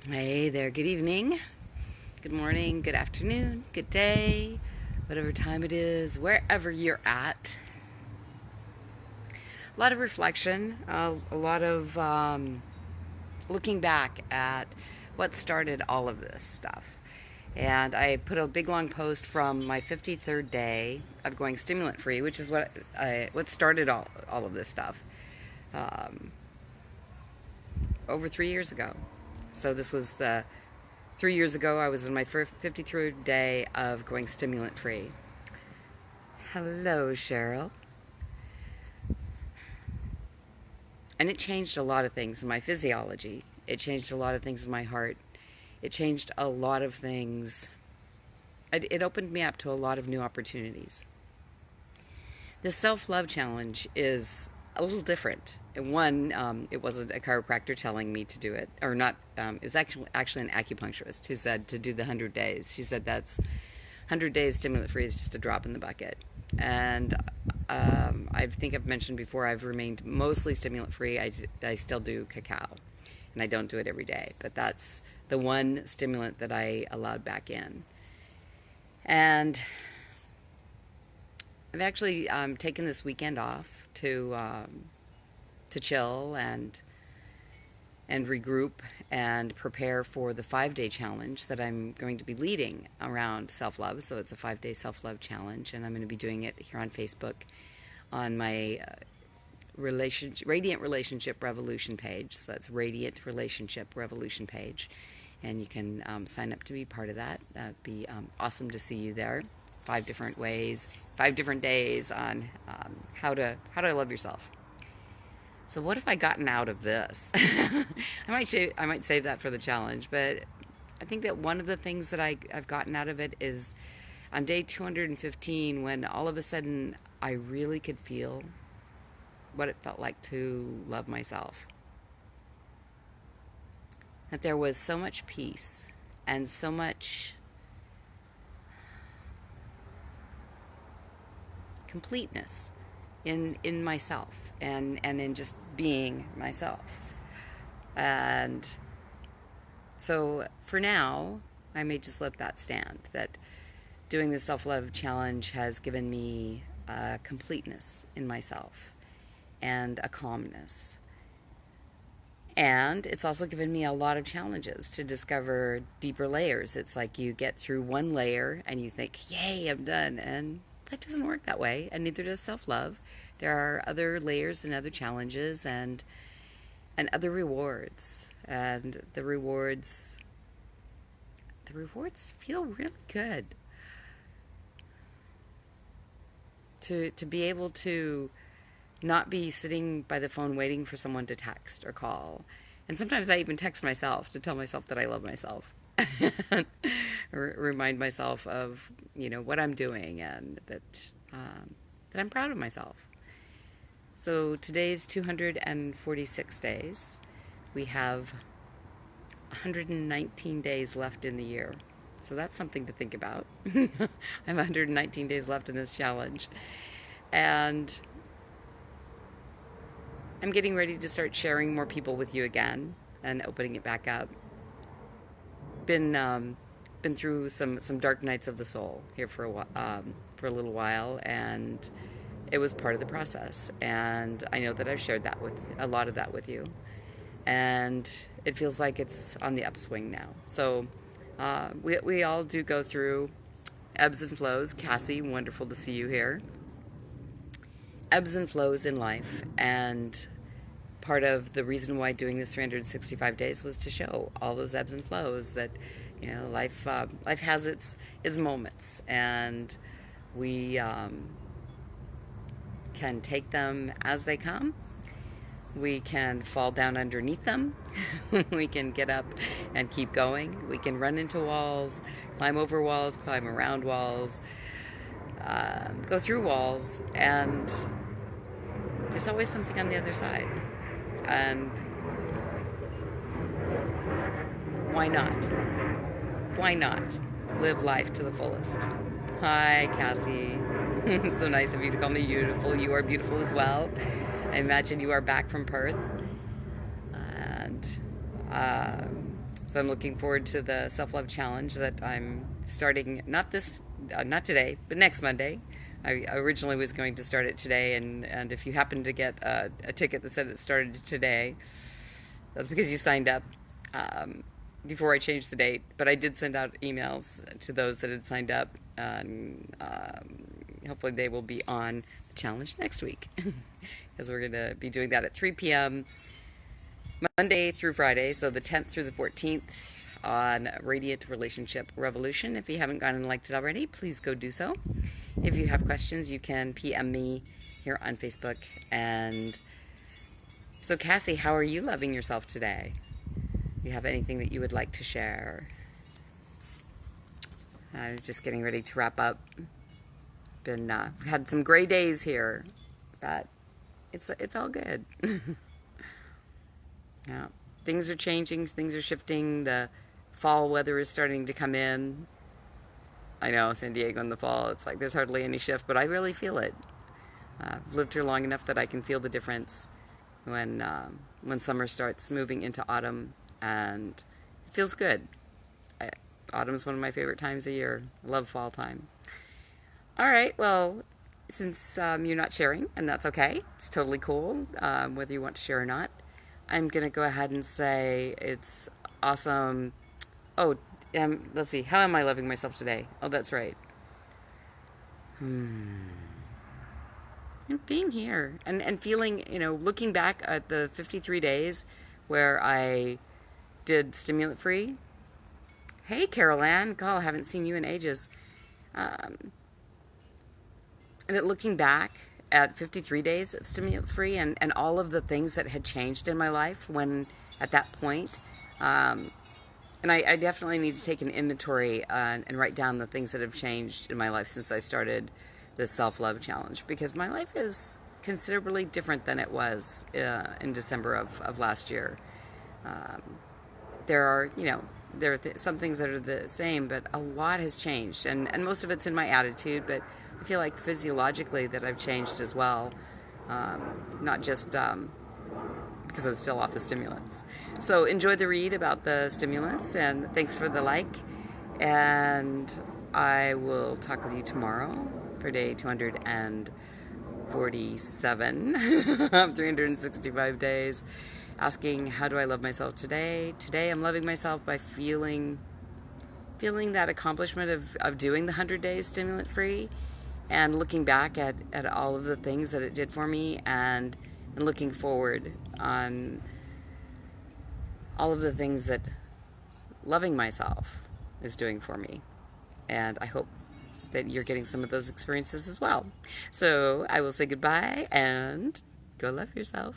Hey there, good evening, good morning, good afternoon, good day, whatever time it is, wherever you're at. A lot of reflection, a lot of looking back at what started all of this stuff. And I put a big long post from my 53rd day of going stimulant free, which is what started all of this stuff, um, over 3 years ago. So this was the 3 years ago. I was in my 53rd day of going stimulant free. Hello, Cheryl. And it changed a lot of things in my physiology. It changed a lot of things in my heart. It changed a lot of things. It opened me up to a lot of new opportunities. The self-love challenge is a little different. One, it wasn't a chiropractor telling me to do it, or not. It was actually an acupuncturist who said to do the 100 days. She said that's 100 days stimulant free is just a drop in the bucket. And I think I've mentioned before, I've remained mostly stimulant free. I still do cacao, and I don't do it every day, but that's the one stimulant that I allowed back in. And I've actually taken this weekend off to chill and regroup and prepare for the 5-day challenge that I'm going to be leading around self-love. So it's a 5-day self-love challenge, and I'm going to be doing it here on Facebook on my Radiant Relationship Revolution page. So that's Radiant Relationship Revolution page, and you can sign up to be part of that. That'd be awesome to see you there. 5 different ways, 5 different days on how to love yourself. So what have I gotten out of this? I might save that for the challenge, but I think that one of the things that I've gotten out of it is on day 215, when all of a sudden I really could feel what it felt like to love myself. That there was so much peace and so much completeness in myself and in just being myself. And so for now, I may just let that stand, that doing the self-love challenge has given me a completeness in myself and a calmness. And it's also given me a lot of challenges to discover deeper layers. It's like you get through one layer and you think, yay, I'm done. And life doesn't work that way, and neither does self-love. There are other layers and other challenges and other rewards. And the rewards feel really good. To be able to not be sitting by the phone waiting for someone to text or call. And sometimes I even text myself to tell myself that I love myself. Remind myself of, what I'm doing, and that I'm proud of myself. So today's 246 days. We have 119 days left in the year. So that's something to think about. I have 119 days left in this challenge. And I'm getting ready to start sharing more people with you again and opening it back up. Been through some dark nights of the soul here for a little while, and it was part of the process. And I know that I've shared a lot of that with you, and it feels like it's on the upswing now. So we all do go through ebbs and flows. Cassie, wonderful to see you here. Ebbs and flows in life, and part of the reason why doing this 365 days was to show all those ebbs and flows, that life has its moments, and we can take them as they come. We can fall down underneath them. We can get up and keep going. We can run into walls, climb over walls, climb around walls, go through walls, and there's always something on the other side. And why not? Why not live life to the fullest? Hi, Cassie. So nice of you to call me beautiful. You are beautiful as well. I imagine you are back from Perth. And So I'm looking forward to the self-love challenge that I'm starting, not today, but next Monday. I originally was going to start it today, and if you happen to get a ticket that said it started today, that's because you signed up before I changed the date. But I did send out emails to those that had signed up, and hopefully they will be on the challenge next week, because we're going to be doing that at 3 p.m. Monday through Friday, so the 10th through the 14th on Radiant Relationship Revolution. If you haven't gone and liked it already, please go do so. If you have questions, you can PM me here on Facebook. And so, Cassie, how are you loving yourself today? Do you have anything that you would like to share? I'm just getting ready to wrap up. Been had some gray days here, but it's all good. Yeah, things are changing, things are shifting. The fall weather is starting to come in. I know, San Diego in the fall, it's like there's hardly any shift, but I really feel it. I've lived here long enough that I can feel the difference when summer starts moving into autumn, and it feels good. Autumn's one of my favorite times of year. I love fall time. All right, well, since you're not sharing, and that's okay, it's totally cool, whether you want to share or not. I'm going to go ahead and say it's awesome. Oh, let's see. How am I loving myself today? Oh, that's right. I'm being here and feeling, looking back at the 53 days where I did stimulant free. Hey, Carol Ann. God, I haven't seen you in ages. And looking back at 53 days of stimulant free and all of the things that had changed in my life when at that point. And I definitely need to take an inventory and write down the things that have changed in my life since I started this self-love challenge, because my life is considerably different than it was in December of last year. There are, there are some things that are the same, but a lot has changed, and most of it's in my attitude, but I feel like physiologically that I've changed as well, not just because I'm still off the stimulants. So enjoy the read about the stimulants, and thanks for the like, and I will talk with you tomorrow for day 247 of 365 days, asking how do I love myself today. Today I'm loving myself by feeling that accomplishment of doing the 100 days stimulant free, and looking back at all of the things that it did for me, and looking forward on all of the things that loving myself is doing for me. And I hope that you're getting some of those experiences as well. So I will say goodbye and go love yourself.